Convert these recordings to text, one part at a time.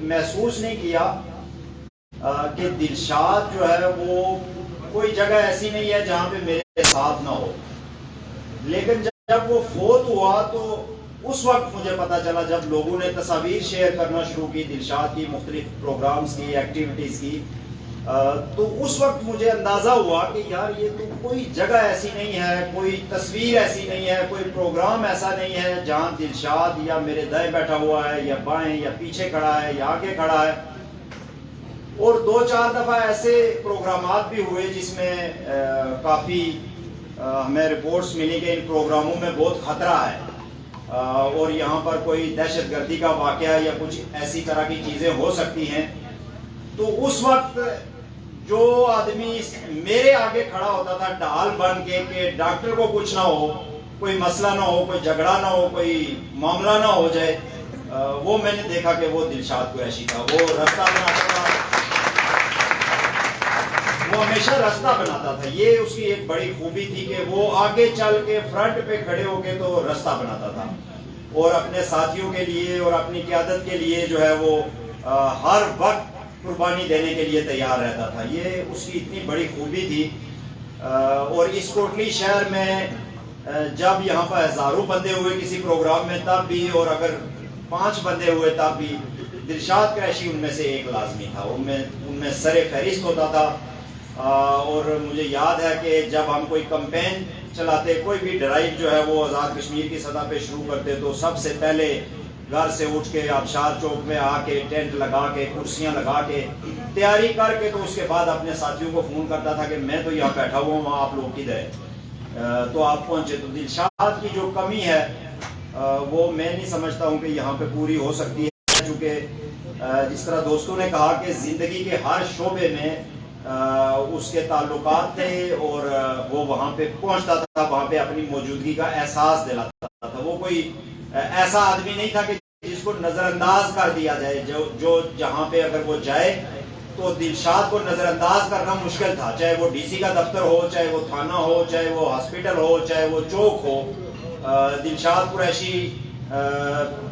محسوس نہیں کیا کہ دلشاد جو ہے وہ کوئی جگہ ایسی نہیں ہے جہاں پہ میرے ساتھ نہ ہو. لیکن جب وہ فوت ہوا تو اس وقت مجھے پتا چلا، جب لوگوں نے تصاویر شیئر کرنا شروع کی دلشاد کی، مختلف پروگرامز کی، ایکٹیویٹیز کی، تو اس وقت مجھے اندازہ ہوا کہ یار یہ تو کوئی جگہ ایسی نہیں ہے، کوئی تصویر ایسی نہیں ہے، کوئی پروگرام ایسا نہیں ہے جہاں دلشاد یا میرے دائیں بیٹھا ہوا ہے یا بائیں یا پیچھے کھڑا ہے یا آگے کھڑا ہے. اور 2-4 دفعہ ایسے پروگرامات بھی ہوئے جس میں کافی ہمیں رپورٹس ملی کہ ان پروگراموں میں بہت خطرہ ہے اور یہاں پر کوئی دہشت گردی کا واقعہ یا کچھ ایسی طرح کی چیزیں ہو سکتی ہیں. تو اس وقت جو آدمی میرے آگے کھڑا ہوتا تھا ڈھال بن کے کہ ڈاکٹر کو کچھ نہ ہو، کوئی مسئلہ نہ ہو، کوئی جھگڑا نہ ہو، کوئی معاملہ نہ ہو جائے، وہ میں نے دیکھا کہ وہ دلشاد قریشی تھا. وہ رستہ بناتا تھا، وہ ہمیشہ رستہ بناتا تھا. یہ اس کی ایک بڑی خوبی تھی کہ وہ آگے چل کے فرنٹ پہ کھڑے ہو کے تو رستہ بناتا تھا اور اپنے ساتھیوں کے لیے اور اپنی قیادت کے لیے جو ہے وہ ہر وقت قربانی دینے کے لیے تیار رہتا تھا. یہ اس کی اتنی بڑی خوبی تھی. اور اس کوٹلی شہر میں جب یہاں پر ہزاروں بندے ہوئے کسی پروگرام میں تب بھی، اور اگر 5 بندے ہوئے تب بھی، دلشاد قریشی ان میں سے ایک لازمی تھا، ان میں سر فہرست ہوتا تھا. اور مجھے یاد ہے کہ جب ہم کوئی کمپین چلاتے، کوئی بھی ڈرائیو جو ہے وہ آزاد کشمیر کی سطح پہ شروع کرتے، تو سب سے پہلے گھر سے اٹھ کے آبشار چوک میں آ کے ٹینٹ لگا کے کرسیاں لگا کے تیاری کر کے تو اس کے بعد اپنے ساتھیوں کو فون کرتا تھا کہ میں تو یہاں بیٹھا ہوا ہوں، آپ لوگ کدھر ہیں، تو آپ پہنچے. تو دلشاد کی جو کمی ہے وہ میں نہیں سمجھتا ہوں کہ یہاں پہ پوری ہو سکتی ہے، چونکہ جس طرح دوستوں نے کہا کہ زندگی کے ہر شعبے میں اس کے تعلقات تھے اور وہ وہاں پہ پہنچتا تھا، وہاں پہ اپنی موجودگی کا احساس دلاتا تھا. وہ کوئی ایسا آدمی نہیں تھا کہ جس کو نظر انداز کر دیا جائے. جو جہاں پہ اگر وہ جائے تو دلشاد کو نظر انداز کرنا مشکل تھا، چاہے وہ ڈی سی کا دفتر ہو، چاہے وہ تھانہ ہو، چاہے وہ ہاسپٹل ہو، چاہے وہ چوک ہو. دلشاد قریشی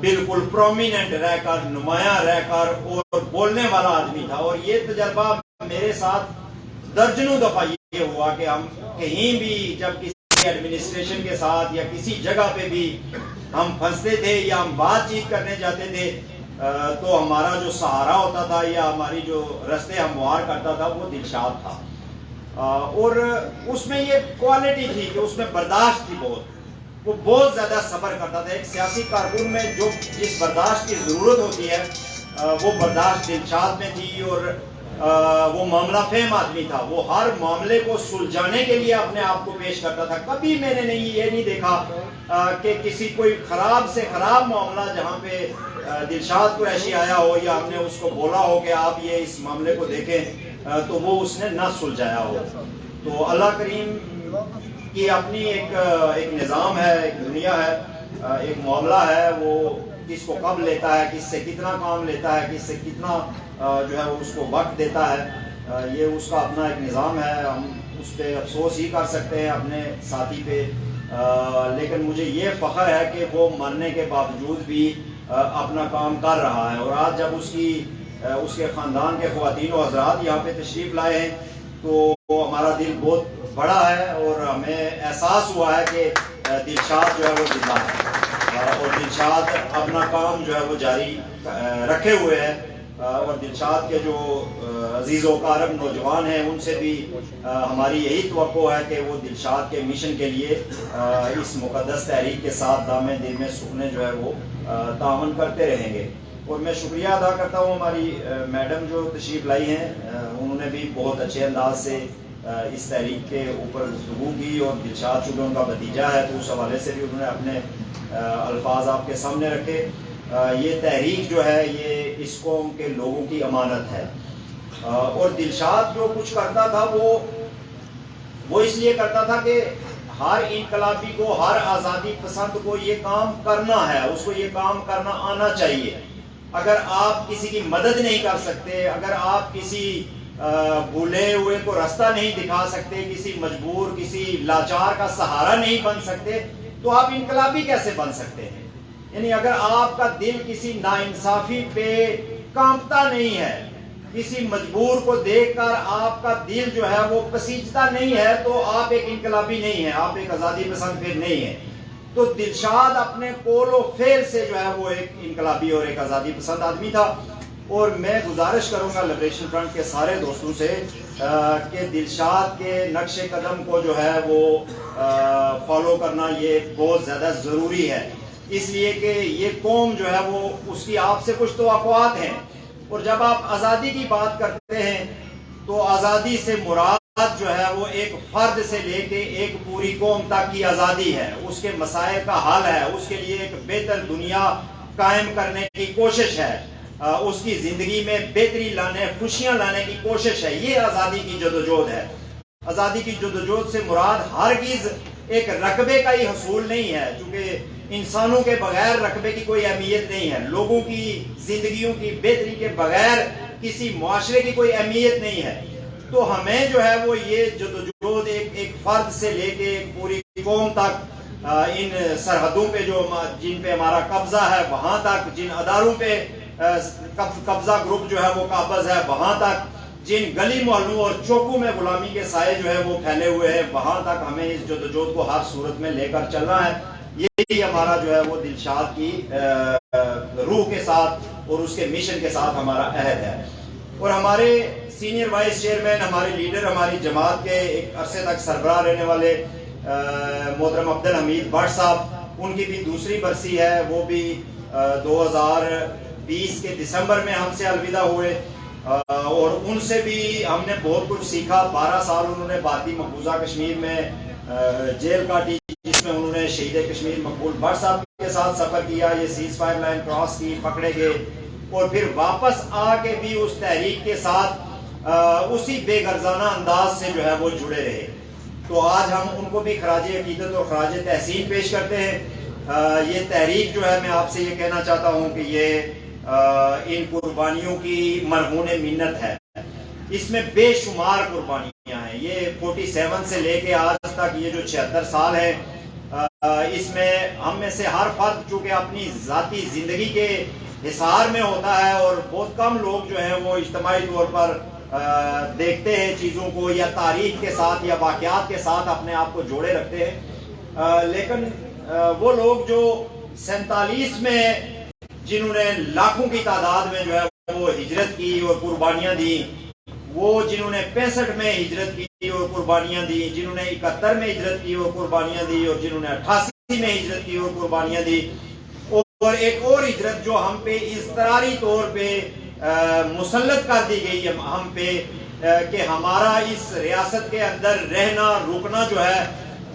بالکل پرومیننٹ رہ کر، نمایاں رہ کر اور بولنے والا آدمی تھا. اور یہ تجربہ میرے ساتھ درجنوں دفعہ یہ ہوا کہ ہم کہیں بھی جب کسی ایڈمنسٹریشن کے ساتھ یا کسی جگہ پہ بھی ہم پھنستے تھے یا ہم بات چیت کرنے جاتے تھے تو ہمارا جو سہارا ہوتا تھا یا ہماری جو رستے ہموار کرتا تھا وہ دلشاد تھا. اور اس میں یہ کوالٹی تھی کہ اس میں برداشت تھی بہت، وہ بہت زیادہ صبر کرتا تھا. ایک سیاسی کارکن میں جو جس برداشت کی ضرورت ہوتی ہے وہ برداشت دلشاد میں تھی. اور وہ معاملہ فہم آدمی تھا، وہ ہر معاملے کو سلجھانے کے لیے اپنے آپ کو پیش کرتا تھا. کبھی میں نے یہ نہیں دیکھا کہ کسی کوئی خراب سے خراب معاملہ جہاں پہ دلشاد قریشی آیا ہو یا ہم نے اس کو بولا ہو کہ آپ یہ اس معاملے کو دیکھیں تو وہ اس نے نہ سلجھایا ہو. تو اللہ کریم کی اپنی ایک نظام ہے، ایک دنیا ہے، ایک معاملہ ہے. وہ کس کو کب لیتا ہے، کس سے کتنا کام لیتا ہے، کس سے کتنا جو ہے وہ اس کو وقت دیتا ہے، یہ اس کا اپنا ایک نظام ہے. ہم اس پہ افسوس ہی کر سکتے ہیں اپنے ساتھی پہ، لیکن مجھے یہ فخر ہے کہ وہ مرنے کے باوجود بھی اپنا کام کر رہا ہے. اور آج جب اس کے خاندان کے خواتین و حضرات یہاں پہ تشریف لائے ہیں تو ہمارا دل بہت بڑا ہے اور ہمیں احساس ہوا ہے کہ دلشاد جو ہے وہ زندہ ہے اور دلشاد اپنا کام جو ہے وہ جاری رکھے ہوئے ہے. اور دلشاد کے جو عزیز و اقارب نوجوان ہیں ان سے بھی ہماری یہی توقع ہے کہ وہ دلشاد کے مشن کے لیے اس مقدس تحریک کے ساتھ دامے دل میں سکنے جو ہے وہ تعاون کرتے رہیں گے. اور میں شکریہ ادا کرتا ہوں ہماری میڈم جو تشریف لائی ہیں، انہوں نے بھی بہت اچھے انداز سے اس تحریک کے اوپر گفتگو کی. اور دلشاد چونکہ ان کا بھتیجا ہے تو اس حوالے سے بھی انہوں نے اپنے الفاظ آپ کے سامنے رکھے. یہ تحریک جو ہے یہ اس قوم کے لوگوں کی امانت ہے. اور دلشاد جو کچھ کرتا تھا وہ اس لیے کرتا تھا کہ ہر انقلابی کو، ہر آزادی پسند کو یہ کام کرنا ہے، اس کو یہ کام کرنا آنا چاہیے. اگر آپ کسی کی مدد نہیں کر سکتے، اگر آپ کسی بھولے ہوئے کو رستہ نہیں دکھا سکتے، کسی مجبور، کسی لاچار کا سہارا نہیں بن سکتے تو آپ انقلابی کیسے بن سکتے ہیں؟ یعنی اگر آپ کا دل کسی ناانصافی پہ کانپتا نہیں ہے، کسی مجبور کو دیکھ کر آپ کا دل جو ہے وہ پسیجتا نہیں ہے، تو آپ ایک انقلابی نہیں ہیں، آپ ایک آزادی پسند پھر نہیں ہیں۔ تو دلشاد اپنے قول و فعل سے جو ہے وہ ایک انقلابی اور ایک آزادی پسند آدمی تھا۔ اور میں گزارش کروں گا لبریشن فرنٹ کے سارے دوستوں سے کہ دلشاد کے نقش قدم کو جو ہے وہ فالو کرنا یہ بہت زیادہ ضروری ہے، اس لیے کہ یہ قوم جو ہے وہ اس کی آپ سے کچھ توقعات ہیں، اور جب آپ آزادی کی بات کرتے ہیں تو آزادی سے مراد جو ہے وہ ایک فرد سے لے کے ایک پوری قوم تک کی آزادی ہے، اس کے مسائل کا حل ہے، اس کے لیے ایک بہتر دنیا قائم کرنے کی کوشش ہے، اس کی زندگی میں بہتری لانے، خوشیاں لانے کی کوشش ہے، یہ آزادی کی جدوجہد ہے۔ آزادی کی جدوجہد سے مراد ہرگز ایک رقبے کا ہی حصول نہیں ہے، چونکہ انسانوں کے بغیر رقبے کی کوئی اہمیت نہیں ہے، لوگوں کی زندگیوں کی بہتری کے بغیر کسی معاشرے کی کوئی اہمیت نہیں ہے۔ تو ہمیں جو ہے وہ یہ جدوجہد ایک فرد سے لے کے ایک پوری قوم تک، ان سرحدوں پہ جن پہ ہمارا قبضہ ہے وہاں تک، جن اداروں پہ قبضہ گروپ جو ہے وہ قابض ہے وہاں تک، جن گلی محلوں اور چوکوں میں غلامی کے سائے جو ہے وہ پھیلے ہوئے ہیں وہاں تک ہمیں اس جدوجہد کو ہر صورت میں لے کر چلنا ہے۔ یہی ہمارا جو ہے وہ دلشاد کی روح کے ساتھ اور اس کے مشن کے ساتھ ہمارا عہد ہے۔ اور ہمارے سینئر وائس چیئرمین، ہمارے لیڈر، ہماری جماعت کے ایک عرصے تک سربراہ رہنے والے محترم عبدالحمید بٹ صاحب، ان کی بھی دوسری برسی ہے، وہ بھی 2020 کے دسمبر میں ہم سے الوداع ہوئے، اور ان سے بھی ہم نے بہت کچھ سیکھا۔ 12 سال انہوں نے بھارتی مقبوضہ کشمیر میں جیل کاٹی، جس میں انہوں نے شہید کشمیر مقبول بٹ صاحب کے ساتھ سفر کیا، یہ سیز فائر لائن کراس کی، پکڑے گئے، اور پھر واپس آ کے بھی اس تحریک کے ساتھ اسی بے غرضانہ انداز سے جو ہے وہ جڑے رہے۔ تو آج ہم ان کو بھی خراج عقیدت اور خراج تحسین پیش کرتے ہیں۔ یہ تحریک جو ہے، میں آپ سے یہ کہنا چاہتا ہوں کہ یہ ان قربانیوں کی مرہون منت ہے، اس میں بے شمار قربانیاں ہیں۔ یہ 47 سے لے کے آج تک یہ جو 76 سال ہیں، اس میں ہم میں سے ہر فرد چونکہ اپنی ذاتی زندگی کے حصار میں ہوتا ہے، اور بہت کم لوگ جو ہیں وہ اجتماعی طور پر دیکھتے ہیں چیزوں کو، یا تاریخ کے ساتھ یا واقعات کے ساتھ اپنے آپ کو جوڑے رکھتے ہیں، لیکن وہ لوگ جو 47 میں جنہوں نے لاکھوں کی تعداد میں جو ہے وہ ہجرت کی اور قربانیاں دی، وہ جنہوں نے 65 میں ہجرت کی اور قربانیاں دی، جنہوں نے 71 میں ہجرت کی اور قربانیاں دی، اور جنہوں نے 88 میں ہجرت کی اور قربانیاں دی، اور ایک اور ہجرت جو ہم پہ اضطراری طور پہ مسلط کر دی گئی ہم پہ، کہ ہمارا اس ریاست کے اندر رہنا رکنا جو ہے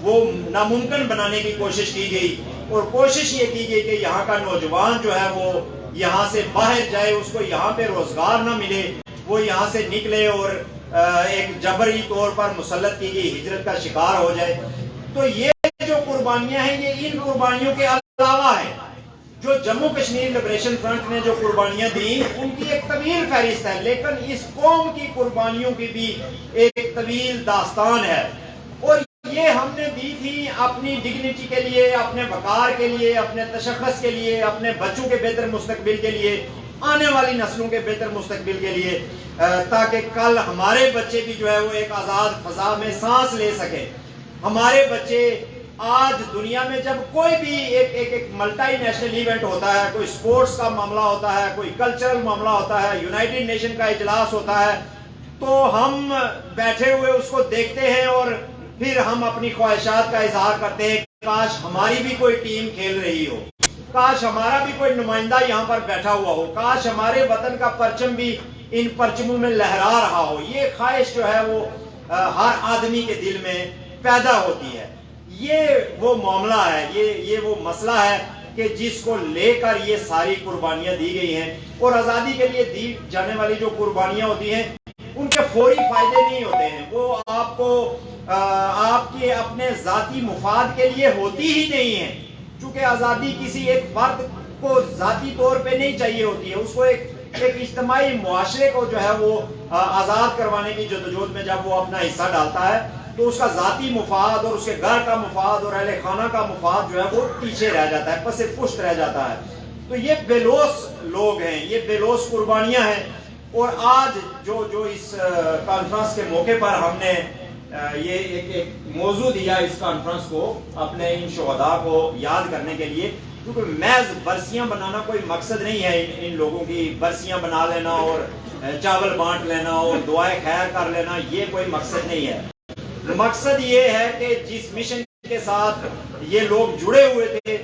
وہ ناممکن بنانے کی کوشش کی گئی، اور کوشش یہ کی گئی کہ یہاں کا نوجوان جو ہے وہ یہاں سے باہر جائے، اس کو یہاں پہ روزگار نہ ملے، وہ یہاں سے نکلے اور ایک جبری طور پر مسلط کی گئی ہجرت کا شکار ہو جائے۔ تو یہ جو قربانیاں ہیں یہ ان قربانیوں کے علاوہ ہیں۔ جو جموں کشمیر لبریشن فرنٹ نے جو قربانیاں دیں ان کی ایک طویل فہرست ہے، لیکن اس قوم کی قربانیوں کی بھی ایک طویل داستان ہے، اور یہ ہم نے دی تھی اپنی ڈگنیٹی کے لیے، اپنے وقار کے لیے، اپنے تشخص کے لیے، اپنے بچوں کے بہتر مستقبل کے لیے، آنے والی نسلوں کے بہتر مستقبل کے لیے، تاکہ کل ہمارے بچے بھی جو ہے وہ ایک آزاد فضا میں سانس لے سکیں۔ ہمارے بچے آج دنیا میں جب کوئی بھی ایک ملٹی نیشنل ایونٹ ہوتا ہے، کوئی سپورٹس کا معاملہ ہوتا ہے، کوئی کلچرل معاملہ ہوتا ہے، یونائٹڈ نیشن کا اجلاس ہوتا ہے، تو ہم بیٹھے ہوئے اس کو دیکھتے ہیں اور پھر ہم اپنی خواہشات کا اظہار کرتے ہیں، کاش ہماری بھی کوئی ٹیم کھیل رہی ہو، کاش ہمارا بھی کوئی نمائندہ یہاں پر بیٹھا ہوا ہو، کاش ہمارے وطن کا پرچم بھی ان پرچموں میں لہرا رہا ہو۔ یہ خواہش جو ہے وہ ہر آدمی کے دل میں پیدا ہوتی ہے۔ یہ وہ معاملہ ہے، یہ وہ مسئلہ ہے کہ جس کو لے کر یہ ساری قربانیاں دی گئی ہیں، اور آزادی کے لیے دی جانے والی جو قربانیاں ہوتی ہیں ان کے فوری فائدے نہیں ہوتے ہیں، وہ آپ کو آپ کے اپنے ذاتی مفاد کے لیے ہوتی ہی نہیں ہے، چونکہ آزادی کسی ایک فرد کو ذاتی طور پہ نہیں چاہیے ہوتی ہے، اس کو ایک اجتماعی معاشرے کو جو ہے وہ آزاد کروانے کی جدوجہد میں جب وہ اپنا حصہ ڈالتا ہے تو اس کا ذاتی مفاد اور اس کے گھر کا مفاد اور اہل خانہ کا مفاد جو ہے وہ پیچھے رہ جاتا ہے، پس پشت رہ جاتا ہے۔ تو یہ بے لوث لوگ ہیں، یہ بے لوث قربانیاں ہیں. اور آج جو اس کانفرنس کے موقع پر ہم نے یہ ایک موضوع دیا اس کانفرنس کو اپنے ان شہداء کو یاد کرنے کے لیے، کیونکہ محض برسیاں بنانا کوئی مقصد نہیں ہے. ان لوگوں کی برسیاں بنا لینا اور چاول بانٹ لینا اور دعائیں خیر کر لینا یہ کوئی مقصد نہیں ہے. مقصد یہ ہے کہ جس مشن کے ساتھ یہ لوگ جڑے ہوئے تھے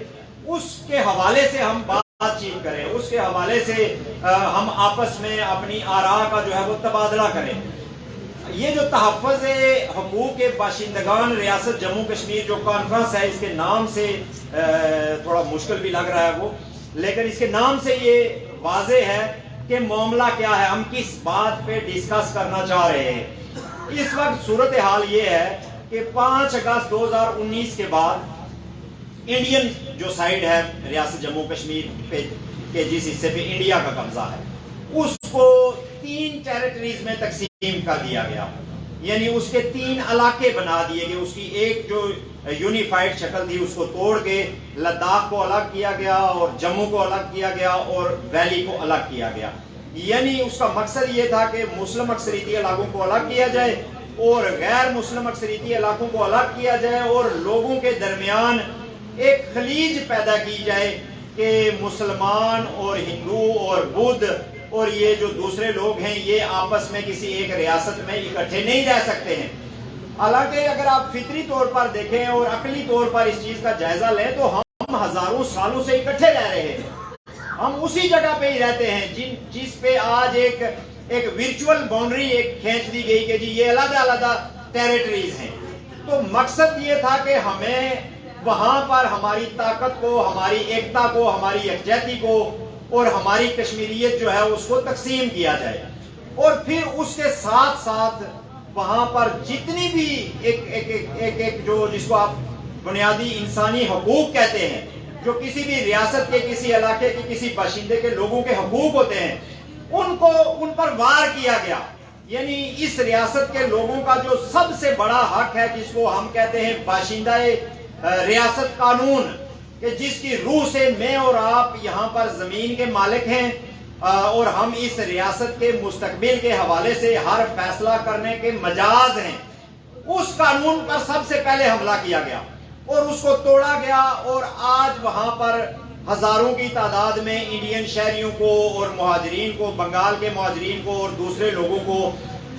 اس کے حوالے سے ہم بات چیت کریں، اس کے حوالے سے ہم آپس میں اپنی آراء کا جو ہے وہ تبادلہ کریں. یہ جو تحفظ حقوق باشندگان ریاست جموں کشمیر جو کانفرنس ہے، اس کے نام سے تھوڑا مشکل بھی لگ رہا ہے وہ، لیکن اس کے نام سے یہ واضح ہے کہ معاملہ کیا ہے، ہم کس بات پہ ڈسکس کرنا چاہ رہے ہیں. اس وقت صورتحال یہ ہے کہ 5 اگست 2019 کے بعد انڈین جو سائیڈ ہے ریاست جموں کشمیر پہ کہ جس حصے پہ انڈیا کا قبضہ ہے، اس کو 3 ٹیریٹریز میں تقسیم کر دیا گیا. یعنی اس کے 3 علاقے بنا دیے گئے. اس کی ایک جو یونیفائڈ شکل تھی اس کو توڑ کے لداخ کو الگ کیا گیا اور جموں کو الگ کیا گیا اور ویلی کو الگ کیا گیا. یعنی اس کا مقصد یہ تھا کہ مسلم اکثریتی علاقوں کو الگ کیا جائے اور غیر مسلم اکثریتی علاقوں کو الگ کیا جائے اور لوگوں کے درمیان ایک خلیج پیدا کی جائے کہ مسلمان اور ہندو اور بدھ اور یہ جو دوسرے لوگ ہیں یہ آپس میں کسی ایک ریاست میں اکٹھے نہیں رہ سکتے ہیں. حالانکہ اگر آپ فطری طور پر دیکھیں اور عقلی طور پر اس چیز کا جائزہ لیں تو ہم ہزاروں سالوں سے اکٹھے رہ رہے ہیں. ہم اسی جگہ پہ ہی رہتے ہیں جس پہ آج ایک ورچوئل باؤنڈری ایک کھینچ دی گئی کہ جی یہ علیحدہ علیحدہ ٹیریٹریز ہیں. تو مقصد یہ تھا کہ ہمیں وہاں پر ہماری طاقت کو، ہماری ایکتا کو، ہماری یکجہتی کو اور ہماری کشمیریت جو ہے اس کو تقسیم کیا جائے. اور پھر اس کے ساتھ ساتھ وہاں پر جتنی بھی ایک جو جس کو آپ بنیادی انسانی حقوق کہتے ہیں، جو کسی بھی ریاست کے، کسی علاقے کے، کسی باشندے کے لوگوں کے حقوق ہوتے ہیں، ان پر وار کیا گیا. یعنی اس ریاست کے لوگوں کا جو سب سے بڑا حق ہے جس کو ہم کہتے ہیں باشندہ ریاست قانون، کہ جس کی روح سے میں اور آپ یہاں پر زمین کے مالک ہیں اور ہم اس ریاست کے مستقبل کے حوالے سے ہر فیصلہ کرنے کے مجاز ہیں، اس قانون پر سب سے پہلے حملہ کیا گیا اور اس کو توڑا گیا. اور آج وہاں پر ہزاروں کی تعداد میں انڈین شہریوں کو اور مہاجرین کو، بنگال کے مہاجرین کو اور دوسرے لوگوں کو،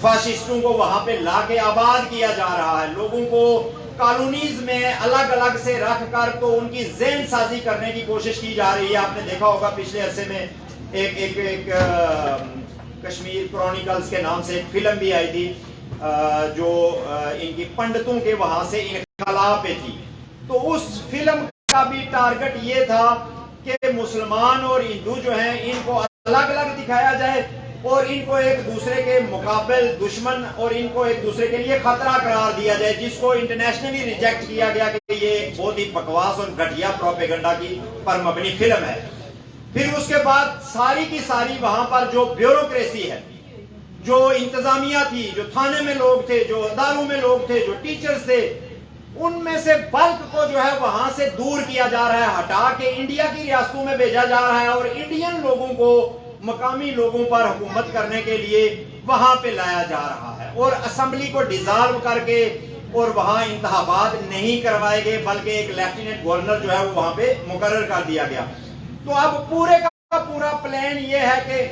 فاشسٹوں کو وہاں پہ لا کے آباد کیا جا رہا ہے. لوگوں کو کالونیز میں الگ الگ سے رکھ کر تو ان کی ذہن سازی کرنے کی کوشش کی جا رہی ہے. آپ نے دیکھا ہوگا پچھلے عرصے میں ایک کشمیر کرونیکلز کے نام سے ایک فلم بھی آئی تھی جو ان کی پنڈتوں کے وہاں سے انقلاب پہ تھی. تو اس فلم کا بھی ٹارگٹ یہ تھا کہ مسلمان اور ہندو جو ہیں ان کو الگ الگ دکھایا جائے اور ان کو ایک دوسرے کے مقابل دشمن اور ان کو ایک دوسرے کے لیے خطرہ قرار دیا جائے، جس کو انٹرنیشنلی ریجیکٹ کیا گیا کہ یہ ایک بہت ہی بکواس اور گھٹیا پروپیگنڈا کی پر مبنی فلم ہے. پھر اس کے بعد ساری کی ساری وہاں پر جو بیوروکریسی ہے، جو انتظامیہ تھی، جو تھانے میں لوگ تھے، جو اداروں میں لوگ تھے، جو ٹیچرز تھے، ان میں سے بلک کو جو ہے وہاں سے دور کیا جا رہا ہے، ہٹا کے انڈیا کی ریاستوں میں بھیجا جا رہا ہے اور انڈین لوگوں کو، مقامی لوگوں پر حکومت کرنے کے لیے وہاں پہ لایا جا رہا ہے. اور اسمبلی کو ڈیزالو کر کے اور وہاں انتخابات نہیں کروائے گئے بلکہ ایک لیفٹیننٹ گورنر جو ہے وہ وہاں پہ مقرر کر دیا گیا. تو اب پورے کا پورا پلان یہ ہے کہ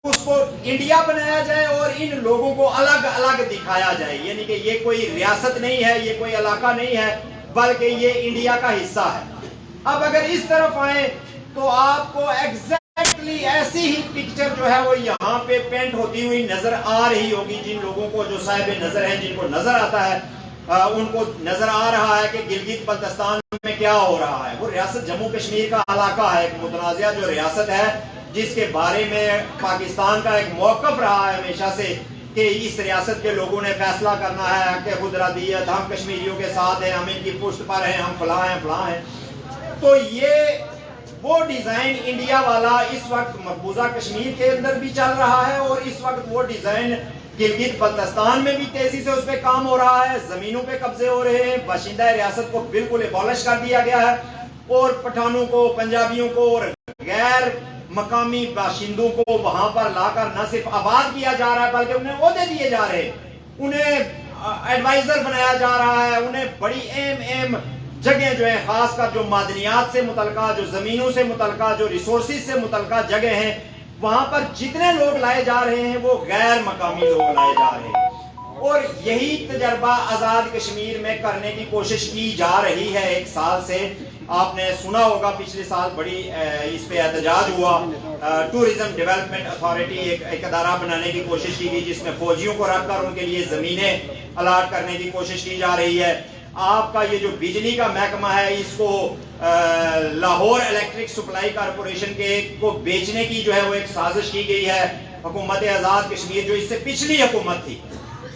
اس کو انڈیا بنایا جائے اور ان لوگوں کو الگ الگ دکھایا جائے. یعنی کہ یہ کوئی ریاست نہیں ہے، یہ کوئی علاقہ نہیں ہے، بلکہ یہ انڈیا کا حصہ ہے. اب اگر اس طرف آئیں تو آپ کو ایگزیکٹلی ایسی ہی پکچر جو ہے وہ یہاں پہ پینٹ ہوتی ہوئی نظر آ رہی ہوگی. جن لوگوں کو جو صاحب نظر ہیں، جن کو نظر آتا ہے، ان کو نظر آ رہا ہے کہ گلگت بلتستان میں کیا ہو رہا ہے. وہ ریاست جموں کشمیر کا علاقہ ہے، ایک متنازع جو ریاست ہے جس کے بارے میں پاکستان کا ایک موقف رہا ہے ہمیشہ سے کہ اس ریاست کے لوگوں نے فیصلہ کرنا ہے کہ خود ردیت، ہم کشمیریوں کے ساتھ ہیں، ہم ان کی پشت پر ہیں، ہم فلاں ہیں فلاں ہیں. تو یہ وہ ڈیزائن انڈیا والا اس وقت مقبوضہ کشمیر کے اندر بھی چل رہا ہے اور اس وقت وہ ڈیزائن گلگت بلتستان میں بھی تیزی سے اس پہ کام ہو رہا ہے. زمینوں پہ قبضے ہو رہے ہیں، باشندہ ریاست کو بالکل ایبالش کر دیا گیا ہے اور پٹھانوں کو، پنجابیوں کو اور غیر مقامی باشندوں کو وہاں پر لا کر نہ صرف آباد کیا جا رہا ہے بلکہ انہیں عہدے دیے جا رہے ہیں, انہیں ایڈوائزر بنایا جا رہا ہے, انہیں بڑی اہم جگہ جو ہیں, خاص کر جو معدنیات سے متعلقہ, جو زمینوں سے متعلقہ, جو ریسورسز سے متعلقہ جگہ ہیں, وہاں پر جتنے لوگ لائے جا رہے ہیں وہ غیر مقامی لوگ لائے جا رہے ہیں. اور یہی تجربہ آزاد کشمیر میں کرنے کی کوشش کی جا رہی ہے 1 سال سے. آپ نے سنا ہوگا پچھلے سال بڑی اس پہ احتجاج ہوا, ٹورزم ڈیولپمنٹ اتھارٹی ایک ادارہ بنانے کی کوشش کی گئی جس میں فوجیوں کو رکھ کر ان کے لیے زمینیں الاٹ کرنے کی کوشش کی جا رہی ہے. آپ کا یہ جو بجلی کا محکمہ ہے اس کو لاہور الیکٹرک سپلائی کارپوریشن کو بیچنے کی جو ہے وہ ایک سازش کی گئی ہے. حکومت آزاد کشمیر جو اس سے پچھلی حکومت تھی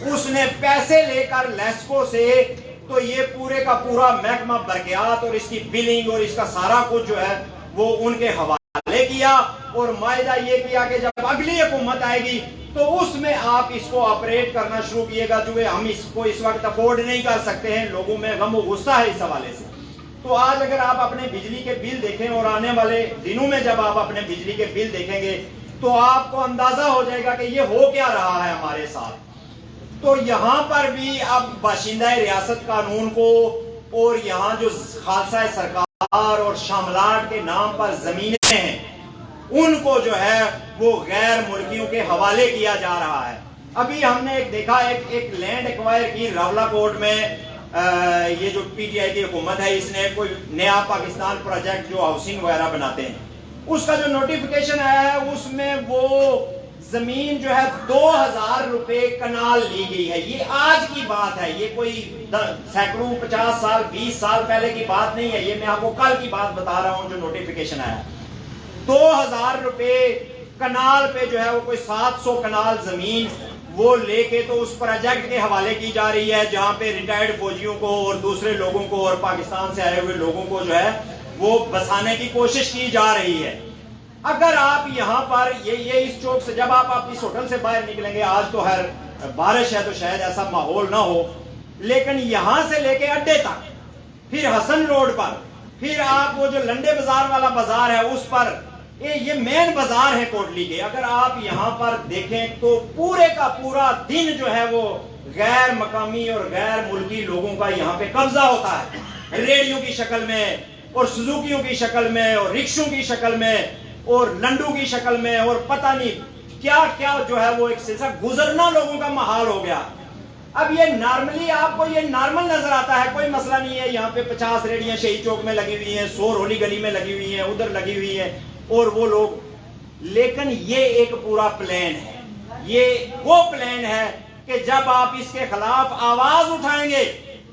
اس نے پیسے لے کر لیسکو سے تو یہ پورے کا پورا محکمہ برقیات اور اس کی بلنگ اور اس کا سارا کچھ جو ہے وہ ان کے حوالے کیا, اور معاہدہ یہ کیا کہ جب اگلی حکومت آئے گی تو اس میں آپ اس کو آپریٹ کرنا شروع کیے گا, جو ہم اس کو اس وقت افورڈ نہیں کر سکتے ہیں. لوگوں میں غم و غصہ ہے اس حوالے سے. تو آج اگر آپ اپنے بجلی کے بل دیکھیں اور آنے والے دنوں میں جب آپ اپنے بجلی کے بل دیکھیں گے تو آپ کو اندازہ ہو جائے گا کہ یہ ہو کیا رہا ہے ہمارے ساتھ. تو یہاں پر بھی اب باشندہ ریاست قانون کو اور یہاں جو خالصہ سرکار اور شاملات کے نام پر زمینیں ہیں ان کو جو ہے وہ غیر ملکیوں کے حوالے کیا جا رہا ہے. ابھی ہم نے ایک دیکھا ایک لینڈ ایکوائر کی راولہ کوٹ میں, یہ جو پی ٹی آئی کی حکومت ہے اس نے کوئی نیا پاکستان پروجیکٹ جو ہاؤسنگ وغیرہ بناتے ہیں اس کا جو نوٹیفیکیشن آیا ہے اس میں وہ زمین جو ہے 2000 روپے کنال لی گئی ہے. یہ آج کی بات ہے, یہ کوئی سینکڑوں 50 سال 20 سال پہلے کی بات نہیں ہے, یہ میں آپ کو کل کی بات بتا رہا ہوں جو نوٹیفیکیشن آیا. 2000 روپے کنال پہ جو ہے وہ کوئی 700 کنال زمین وہ لے کے تو اس پروجیکٹ کے حوالے کی جا رہی ہے جہاں پہ ریٹائرڈ فوجیوں کو اور دوسرے لوگوں کو اور پاکستان سے آئے ہوئے لوگوں کو جو ہے وہ بسانے کی کوشش کی جا رہی ہے. اگر آپ یہاں پر یہ اس چوک سے جب آپ اس ہوٹل سے باہر نکلیں گے, آج تو ہر بارش ہے تو شاید ایسا ماحول نہ ہو, لیکن یہاں سے لے کے اڈے تک, پھر حسن روڈ پر, پھر آپ وہ جو لنڈے بازار والا بازار ہے اس پر, یہ مین بازار ہے کوٹلی کے, اگر آپ یہاں پر دیکھیں تو پورے کا پورا دن جو ہے وہ غیر مقامی اور غیر ملکی لوگوں کا یہاں پہ قبضہ ہوتا ہے, ریڑیوں کی شکل میں اور سزوکیوں کی شکل میں اور رکشوں کی شکل میں اور لنڈو کی شکل میں اور پتہ نہیں کیا کیا جو ہے وہ ایک سلسلہ گزرنا لوگوں کا محال ہو گیا. اب یہ نارملی آپ کو یہ نارمل نظر آتا ہے, کوئی مسئلہ نہیں ہے, یہاں پہ 50 ریڑیاں شہید چوک میں لگی ہوئی ہیں, 100 رولی گلی میں لگی ہوئی ہیں, ادھر لگی ہوئی ہیں اور وہ لوگ, لیکن یہ ایک پورا پلان ہے. یہ وہ پلان ہے کہ جب آپ اس کے خلاف آواز اٹھائیں گے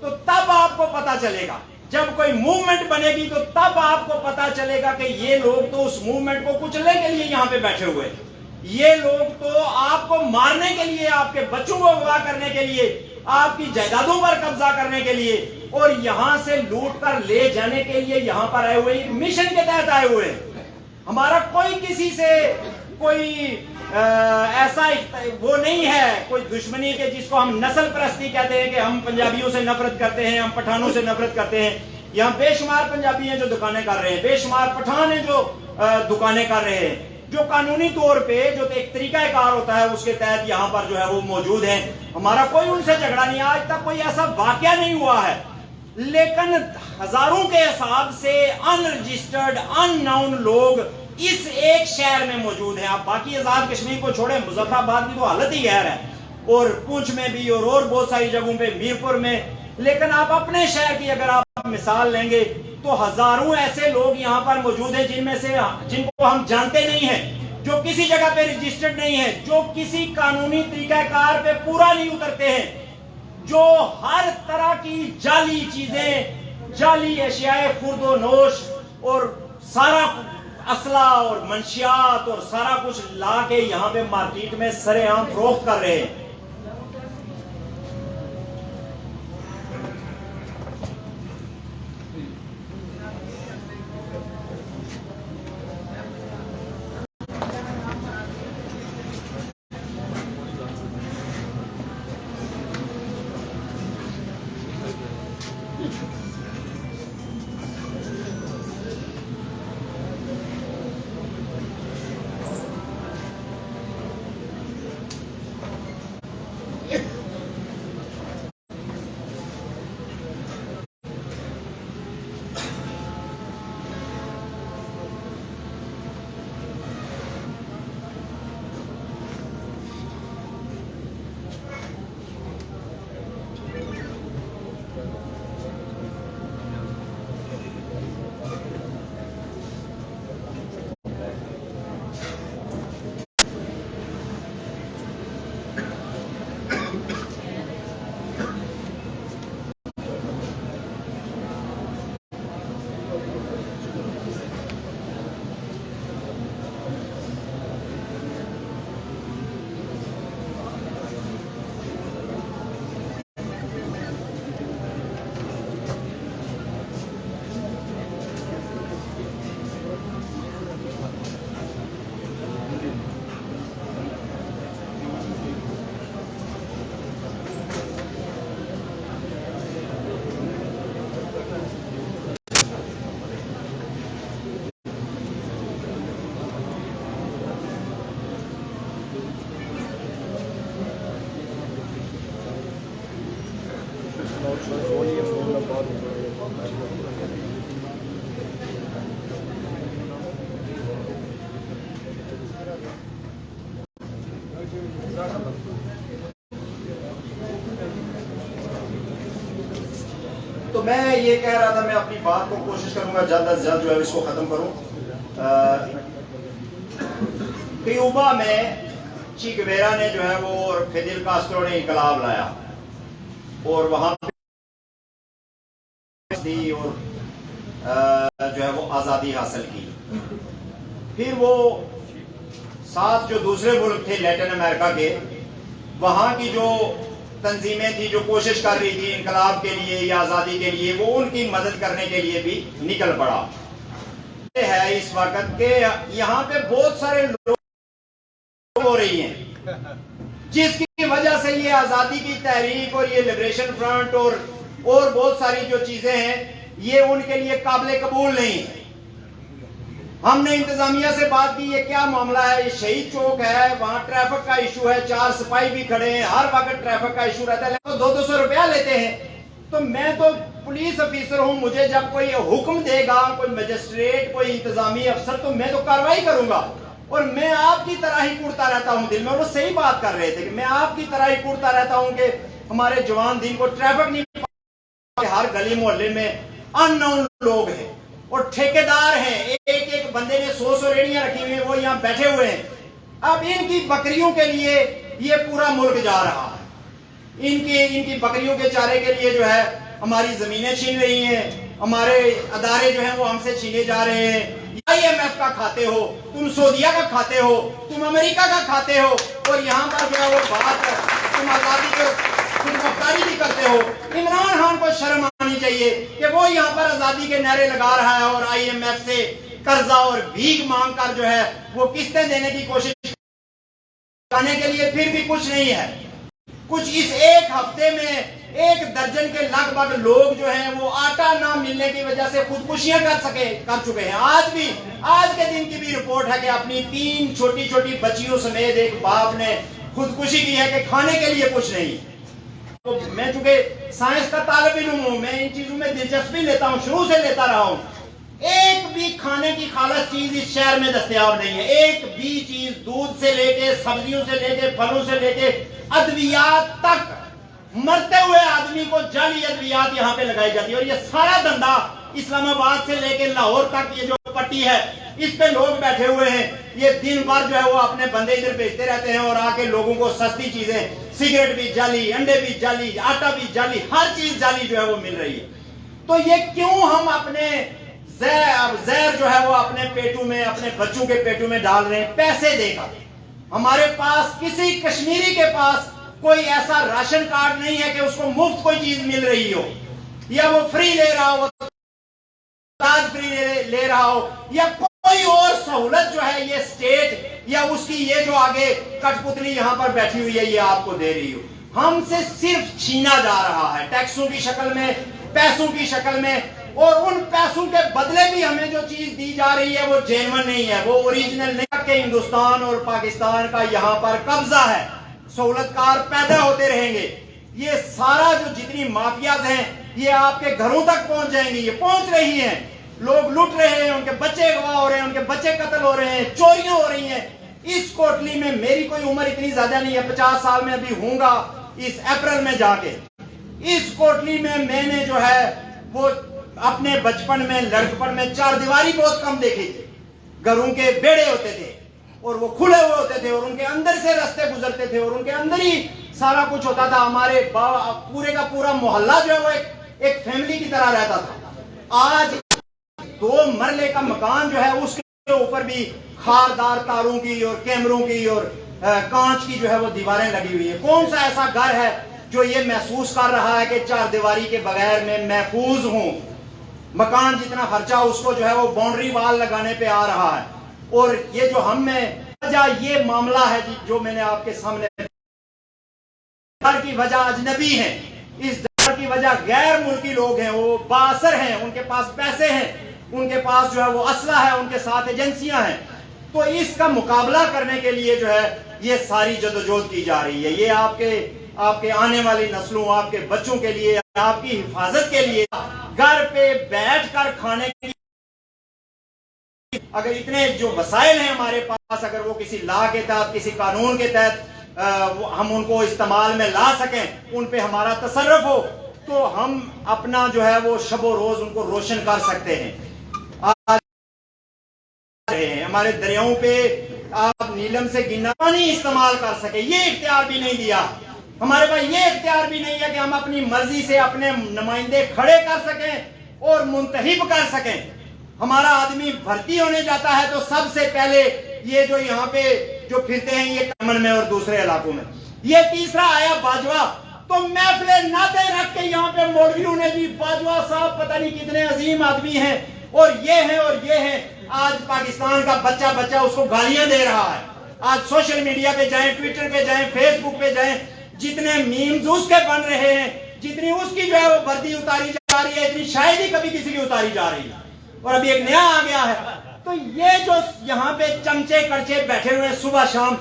تو تب آپ کو پتا چلے گا, جب کوئی موومنٹ بنے گی تو تب آپ کو پتا چلے گا کہ یہ لوگ تو اس موومنٹ کو کچلنے کے لیے یہاں پہ بیٹھے ہوئے, یہ لوگ تو آپ کو مارنے کے لیے, آپ کے بچوں کو اغوا کرنے کے لیے, آپ کی جائیدادوں پر قبضہ کرنے کے لیے اور یہاں سے لوٹ کر لے جانے کے لیے یہاں پر آئے ہوئے, مشن کے تحت آئے ہوئے. ہمارا کوئی کسی سے کوئی ایسا وہ نہیں ہے, کوئی دشمنی کے جس کو ہم نسل پرستی کہتے ہیں کہ ہم پنجابیوں سے نفرت کرتے ہیں, ہم پٹھانوں سے نفرت کرتے ہیں. یہاں بے شمار پنجابی ہیں جو دکانیں کر رہے ہیں, بے شمار پٹھان ہیں جو دکانیں کر رہے ہیں, جو قانونی طور پہ جو ایک طریقہ کار ہوتا ہے اس کے تحت یہاں پر جو ہے وہ موجود ہیں. ہمارا کوئی ان سے جھگڑا نہیں, آج تک کوئی ایسا واقعہ نہیں ہوا ہے, لیکن ہزاروں کے حساب سے ان رجسٹرڈ ان نون لوگ اس ایک شہر میں موجود ہیں. آپ باقی آزاد کشمیر کو چھوڑیں, مظفر آباد کی تو حالت ہی غیر ہے, اور پونچھ میں بھی اور بہت ساری جگہوں پہ, میرپور میں, لیکن آپ اپنے شہر کی اگر آپ مثال لیں گے تو ہزاروں ایسے لوگ یہاں پر موجود ہیں جن میں سے جن کو ہم جانتے نہیں ہیں, جو کسی جگہ پہ رجسٹرڈ نہیں ہے, جو کسی قانونی طریقہ کار پہ پورا نہیں اترتے ہیں, جو ہر طرح کی جعلی چیزیں, جعلی اشیاء خورد و نوش اور سارا اسلحہ اور منشیات اور سارا کچھ لا کے یہاں پہ مارکیٹ میں سرے عام فروخت کر رہے ہیں. تو میں یہ کہہ رہا تھا، میں اپنی بات کو کوشش کروں گا جلد از جلد جو ہے اس کو ختم کروں. کیوبا میں چی گویرا نے جو ہے وہ اور فیدل کاسٹرو نے انقلاب لایا اور وہاں دی اور جو ہے وہ آزادی حاصل کی. پھر وہ ساتھ جو دوسرے ملک تھے لیٹن امریکہ کے، وہاں کی جو تنظیمیں تھی جو کوشش کر رہی تھی انقلاب کے لیے یا آزادی کے لیے، وہ ان کی مدد کرنے کے لیے بھی نکل پڑا. یہ ہے اس وقت کہ یہاں پہ بہت سارے لوگ ہو رہی ہیں جس کی وجہ سے یہ آزادی کی تحریک اور یہ لبریشن فرنٹ اور بہت ساری جو چیزیں ہیں یہ ان کے لیے قابل قبول نہیں ہے. ہم نے انتظامیہ سے بات کی، یہ کیا معاملہ ہے؟ یہ شہید چوک ہے، وہاں ٹریفک کا ایشو ہے، 4 سپاہی بھی کھڑے ہیں، ہر وقت ٹریفک کا ایشو رہتا ہے، لیکن 200 روپیہ لیتے ہیں. تو میں تو پولیس افیسر ہوں، مجھے جب کوئی حکم دے گا کوئی مجسٹریٹ کوئی انتظامی افسر تو میں تو کارروائی کروں گا. اور میں آپ کی طرح ہی کوڑتا رہتا ہوں دل میں، اور وہ صحیح بات کر رہے تھے کہ میں آپ کی طرح ہی کوڑتا رہتا ہوں کہ ہمارے جوان دین کو ٹریفک نہیں، ہر گلی محلے میں ان نون لوگ ہیں اور ٹھیکیدار ہیں، ایک ایک بندے نے 100 ریڑیاں رکھی ہوئی ہیں، وہ یہاں بیٹھے ہوئے ہیں. اب ان کی بکریوں کے لیے یہ پورا ملک جا رہا ہے، ان کی بکریوں کے چارے کے لیے جو ہے ہماری زمینیں چھین رہی ہیں، ہمارے ادارے جو ہیں وہ ہم سے چھینے جا رہے ہیں. IMF کا کھاتے ہو تم، سعودیہ کا کھاتے ہو تم، امریکہ کا کھاتے ہو، اور یہاں پر جو ہے وہ بات تم آزادی کے خود مختاری بھی کرتے ہو. عمران خان کو شرم آنی چاہیے کہ وہ یہاں پر آزادی کے نعرے لگا رہا ہے اور IMF سے قرضہ اور بھیک مانگ کر جو ہے وہ قسطیں دینے کی کوشش کرنے کے لیے پھر بھی کچھ نہیں ہے. کچھ اس ایک ہفتے میں 1 درجن کے لگ بھگ لوگ جو ہیں وہ آٹا نہ ملنے کی وجہ سے خودکشیاں کر چکے ہیں. آج کے دن کی بھی رپورٹ ہے کہ اپنی 3 چھوٹی چھوٹی بچیوں سمیت ایک باپ نے خودکشی کی ہے کہ کھانے کے لیے کچھ نہیں. تو میں چونکہ سائنس کا طالب علم ہوں، میں ان چیزوں میں دلچسپی لیتا ہوں، شروع سے لیتا رہا ہوں. ایک بھی کھانے کی خالص چیز اس شہر میں دستیاب نہیں ہے، ایک بھی چیز، دودھ سے لے کے سبزیوں سے لے کے پھلوں سے لے کے ادویات تک. مرتے ہوئے آدمی کو جعلی ادویات یہاں پہ لگائی جاتی ہے، اور یہ سارا دھندا اسلام آباد سے لے کے لاہور تک یہ جو پٹی ہے اس پہ لوگ بیٹھے ہوئے ہیں. یہ دن بھر جو ہے وہ اپنے بندے ادھر بھیجتے رہتے ہیں اور آ کے لوگوں کو سستی چیزیں، سگریٹ بھی جعلی، انڈے بھی جعلی، آٹا بھی جعلی، ہر چیز جعلی جو ہے وہ مل رہی ہے. تو یہ کیوں ہم اپنے زہر جو ہے وہ اپنے پیٹوں میں، اپنے بچوں کے پیٹوں میں ڈال رہے ہیں پیسے دے کر؟ ہمارے پاس کسی کشمیری کے پاس کوئی ایسا راشن کارڈ نہیں ہے کہ اس کو مفت کوئی چیز مل رہی ہو، یا وہ فری لے رہا ہو، فری لے رہا ہو، یا کوئی اور سہولت جو ہے یہ سٹیٹ یا اس کی یہ جو آگے کٹ پتلی یہاں پر بیٹھی ہوئی ہے یہ آپ کو دے رہی ہو. ہم سے صرف چھینا جا رہا ہے ٹیکسوں کی شکل میں، پیسوں کی شکل میں، اور ان پیسوں کے بدلے بھی ہمیں جو چیز دی جا رہی ہے وہ جینون نہیں ہے، وہ اوریجنل نہیں. کہ ہندوستان اور پاکستان کا یہاں پر قبضہ ہے، سہولت کار پیدا ہوتے رہیں گے. یہ سارا جو جتنی مافیاز ہیں یہ آپ کے گھروں تک پہنچ جائیں گی، یہ پہنچ رہی ہیں. لوگ لٹ رہے ہیں، ان کے بچے اغوا ہو رہے ہیں، ان کے بچے قتل ہو رہے ہیں، چوریاں ہو رہی ہیں. اس کوٹلی میں میری کوئی عمر اتنی زیادہ نہیں ہے، 50 سال میں ابھی ہوں گا اس اپریل میں جا کے. اس کوٹلی میں میں نے جو ہے وہ اپنے بچپن میں لڑکپن میں 4 دیواری بہت کم دیکھی تھی. گھروں کے بیڑے ہوتے تھے اور وہ کھلے ہوئے ہوتے تھے اور ان کے اندر سے رستے گزرتے تھے اور ان کے اندر ہی سارا کچھ ہوتا تھا. ہمارے پورے کا پورا محلہ جو ہے وہ ایک فیملی کی طرح رہتا تھا. آج 2 مرلے کا مکان جو ہے اس کے اوپر بھی خاردار تاروں کی اور کیمروں کی اور کانچ کی جو ہے وہ دیواریں لگی ہوئی ہیں. کون سا ایسا گھر ہے جو یہ محسوس کر رہا ہے کہ 4 دیواری کے بغیر میں محفوظ ہوں؟ مکان جتنا خرچہ اس کو جو ہے وہ باؤنڈری وال لگانے پہ آ رہا ہے. اور یہ جو ہم میں یہ معاملہ ہے جو میں نے آپ کے سامنے، ڈر کی وجہ اجنبی ہیں، اس ڈر کی وجہ غیر ملکی لوگ ہیں، وہ بااثر ہیں، ان کے پاس پیسے ہیں، ان کے پاس جو ہے وہ اسلحہ ہے، ان کے ساتھ ایجنسیاں ہیں. تو اس کا مقابلہ کرنے کے لیے جو ہے یہ ساری جدوجہد کی جا رہی ہے. یہ آپ کے آپ کے آنے والی نسلوں، آپ کے بچوں کے لیے، آپ کی حفاظت کے لیے گھر پہ بیٹھ کر کھانے کے لیے اگر اتنے جو وسائل ہیں ہمارے پاس، اگر وہ کسی لا کے تحت، کسی قانون کے تحت ہم ان کو استعمال میں لا سکیں، ان پہ ہمارا تصرف ہو، تو ہم اپنا جو ہے وہ شب و روز ان کو روشن کر سکتے ہیں۔ ہمارے دریاؤں پہ آپ نیلم سے گنا پانی استعمال کر سکیں، یہ اختیار بھی نہیں دیا ہمارے پاس، یہ اختیار بھی نہیں ہے کہ ہم اپنی مرضی سے اپنے نمائندے کھڑے کر سکیں اور منتخب کر سکیں۔ ہمارا آدمی بھرتی ہونے جاتا ہے تو سب سے پہلے یہ جو یہاں پہ جو پھرتے ہیں یہ امن میں اور دوسرے علاقوں میں، یہ تیسرا آیا باجوہ، تو محفلیں نعتیں رکھ کے یہاں پہ مولویوں نے بھی باجوہ صاحب پتہ نہیں کتنے عظیم آدمی ہیں اور یہ ہیں اور یہ ہیں۔ آج پاکستان کا بچہ اس کو گالیاں دے رہا ہے۔ آج سوشل میڈیا پہ جائیں، ٹویٹر پہ جائیں، فیس بک پہ جائیں، جتنے میمز اس کے بن رہے ہیں، جتنی اس کی جو ہے وہ وردی اتاری جا رہی ہے، اتنی شاید ہی کبھی کسی کی اتاری جا رہی ہے، اور ابھی ایک نیا آ گیا ہے۔ تو یہ جو یہاں پہ چمچے کڑچے بیٹھے ہوئے صبح شام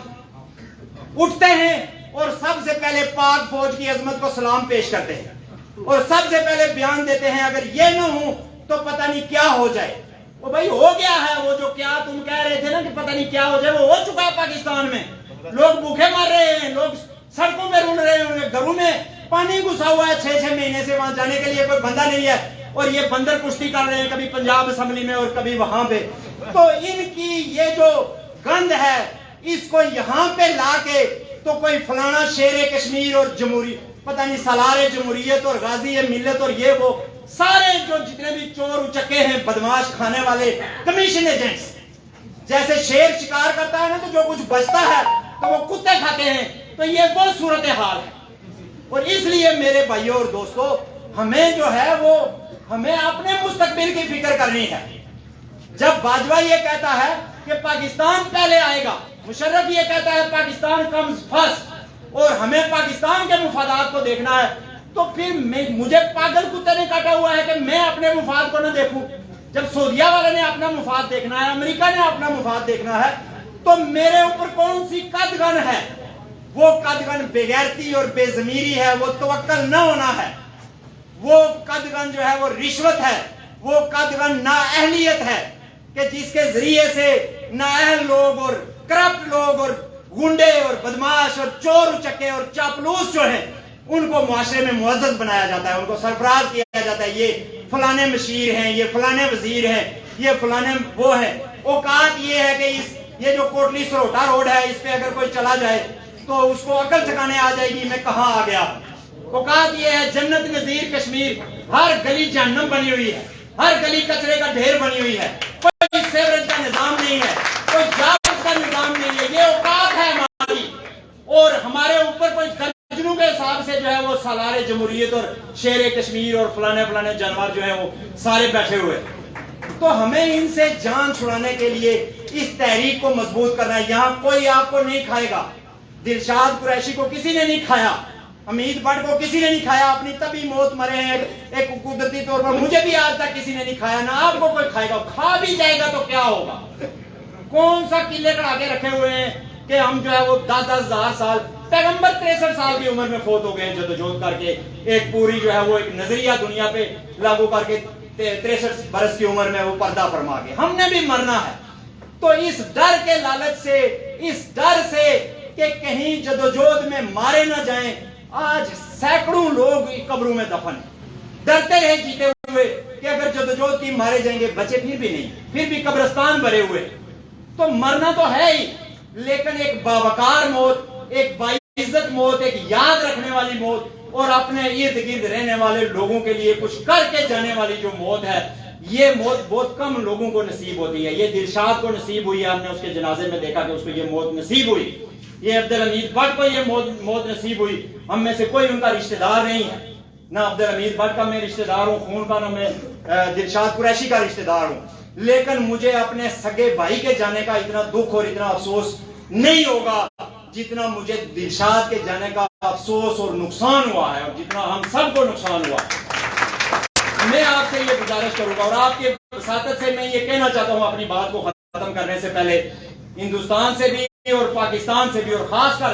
اٹھتے ہیں اور سب سے پہلے پاک فوج کی عظمت کو سلام پیش کرتے ہیں اور سب سے پہلے بیان دیتے ہیں اگر یہ نہ ہو تو پتہ نہیں کیا ہو جائے۔ وہ بھائی ہو گیا ہے، وہ جو کیا تم کہہ رہے تھے نا کہ پتہ نہیں کیا ہو جائے، وہ ہو چکا ہے پاکستان میں۔ لوگ بھوکے مر رہے ہیں، لوگ سڑکوں میں رول رہے ہیں، گھروں میں پانی گھسا ہوا ہے 6 مہینے سے، وہاں جانے کے لیے کوئی بندہ نہیں ہے، اور یہ بندر کشتی کر رہے ہیں کبھی پنجاب اسمبلی میں اور کبھی وہاں پہ۔ تو ان کی یہ جو گند ہے اس کو یہاں پہ لا کے تو کوئی فلانا شیر کشمیر اور جمہوری پتہ نہیں سالار جمہوریت اور غازی ملت اور یہ وہ سارے جو جتنے بھی چور اچکے ہیں، بدماش کھانے والے کمیشن ایجنٹس، جیسے شیر شکار کرتا ہے نا تو جو کچھ بچتا ہے تو وہ کتے کھاتے ہیں، تو یہ وہ صورتحال ہے۔ اور اس لیے میرے بھائیوں اور دوستو، ہمیں جو ہے وہ ہمیں اپنے مستقبل کی فکر کرنی ہے۔ جب باجوہ یہ کہتا ہے کہ پاکستان پہلے آئے گا، مشرف یہ کہتا ہے پاکستان کمز فرسٹ، اور ہمیں پاکستان کے مفادات کو دیکھنا ہے، تو پھر مجھے پاگل کتے نے کاٹا ہوا ہے کہ میں اپنے مفاد کو نہ دیکھوں۔ جب سعودیہ والے نے اپنا مفاد دیکھنا ہے، امریکہ نے اپنا مفاد دیکھنا ہے، تو میرے اوپر کون سی قدغن ہے؟ وہ قدغن بے غیرتی اور بے ضمیری ہے، وہ توکل نہ ہونا ہے، وہ قدغن جو ہے وہ رشوت ہے، وہ قدغن نااہلیت ہے کہ جس کے ذریعے سے نااہل لوگ اور کرپٹ لوگ اور گنڈے اور بدماش اور چور اچکے اور چاپلوس جو ہیں ان کو معاشرے میں معزز بنایا جاتا ہے، ان کو سرفراز کیا جاتا ہے، یہ فلانے مشیر ہیں، یہ فلانے وزیر ہیں، یہ فلانے وہ ہیں۔ اوقات یہ ہے کہ یہ جو کوٹلی سروٹا روڈ ہے اس پہ اگر کوئی چلا جائے تو اس کو عقل ٹھکانے آ جائے گی میں کہاں آ گیا۔ اوقات یہ ہے جنت نظیر کشمیر، ہر گلی جہنم بنی ہوئی ہے، ہر گلی کچرے کا ڈھیر بنی ہوئی ہے، کوئی سیوریج کا نظام نہیں ہے، کوئی جابت کا نظام نہیں ہے، یہ اوقات ہے ہماری، اور ہمارے اوپر کوئی درجنوں کے حساب سے جو ہے وہ سالار جمہوریت اور شیر کشمیر اور فلانے جانور جو ہیں وہ سارے بیٹھے ہوئے۔ تو ہمیں ان سے جان چھڑانے کے لیے اس تحریک کو مضبوط کرنا ہے۔ یہاں کوئی آپ کو نہیں کھائے گا، دلشاد قریشی کو کسی نے نہیں کھایا، حمید بٹ کو کسی نے نہیں کھایا، اپنی تبھی موت مرے ہیں ایک قدرتی طور پر، مجھے بھی آج تک کسی نے نہیں کھایا، نہ آپ کو کوئی کھائے گا، کھا بھی جائے گا تو کیا ہوگا؟ کون سا قلعے کڑا کے رکھے ہوئے ہیں کہ ہم جو ہے وہ 10,000 سال، پیغمبر 63 سال کی عمر میں فوت ہو گئے ہیں جدوجہد کر کے، ایک پوری جو ہے وہ ایک نظریہ دنیا پہ لاگو کر کے 63 برس کی عمر میں وہ پردہ فرما کے، ہم نے بھی مرنا ہے۔ تو اس ڈر کے لالچ سے، اس ڈر سے کہ کہیں جدوجہد میں مارے نہ جائیں، آج سینکڑوں لوگ قبروں میں دفن ہیں، ڈرتے رہے جیتے ہوئے کہ اگر جدوجہد کی مارے جائیں گے، بچے پھر بھی نہیں، پھر بھی قبرستان بھرے ہوئے۔ تو مرنا تو ہے ہی، لیکن ایک باوقار موت، ایک باعزت موت، ایک یاد رکھنے والی موت، اور اپنے ارد گرد رہنے والے لوگوں کے لیے کچھ کر کے جانے والی جو موت ہے، یہ موت بہت کم لوگوں کو نصیب ہوتی ہے۔ یہ دلشاد کو نصیب ہوئی ہے، ہم نے اس کے جنازے میں دیکھا کہ اس کو یہ موت نصیب ہوئی، یہ عبدالحمید بٹ کو یہ موت نصیب ہوئی۔ ہم میں سے کوئی ان کا رشتہ دار نہیں ہے، نہ عبدالحمید بٹ کا میں رشتہ دار ہوں خون کا، نہ میں دلشاد قریشی کا رشتہ دار ہوں، لیکن مجھے اپنے سگے بھائی کے جانے کا اتنا دکھ اور اتنا افسوس نہیں ہوگا جتنا مجھے دلشاد کے جانے کا افسوس اور نقصان ہوا ہے، اور جتنا ہم سب کو نقصان ہوا۔ میں آپ سے یہ گزارش کروں گا اور آپ کے وساطت سے میں یہ کہنا چاہتا ہوں اپنی بات کو ختم کرنے سے پہلے، ہندوستان سے بھی اور پاکستان سے بھی، اور خاص کر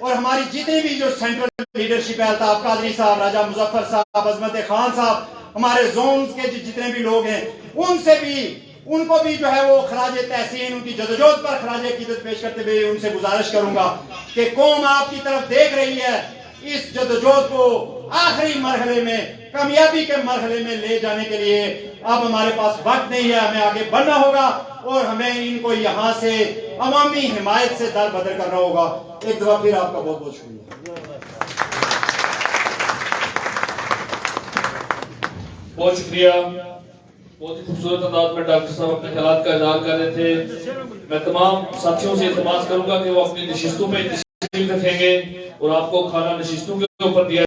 اور ہماری جتنی بھی جو سینٹرل لیڈرشپ ہے، الطاف قادری صاحب، راجہ مظفر صاحب، عظمت خان صاحب، ہمارے زونز کے جتنے بھی لوگ ہیں، ان کو بھی جو ہے وہ خراج تحسین، ان کی جدوجہد پر خراج عقیدت پیش کرتے ہوئے ان سے گزارش کروں گا کہ قوم آپ کی طرف دیکھ رہی ہے، اس جدوجہد کو آخری مرحلے میں، کامیابی کے مرحلے میں لے جانے کے لیے اب ہمارے پاس وقت نہیں ہے، ہمیں آگے بڑھنا ہوگا اور ہمیں ان کو یہاں سے عوامی حمایت سے در بدر کرنا ہوگا۔ ایک دفعہ پھر آپ کا بہت بہت شکریہ۔ بہت شکریہ، بہت ہی خوبصورت انداز میں ڈاکٹر صاحب اپنے خیالات کا اظہار کر رہے تھے۔ میں تمام ساتھیوں سے التماس کروں گا کہ وہ اپنی نشستوں پہ تشریف رکھیں گے اور آپ کو کھانا نشستوں کے اوپر دیا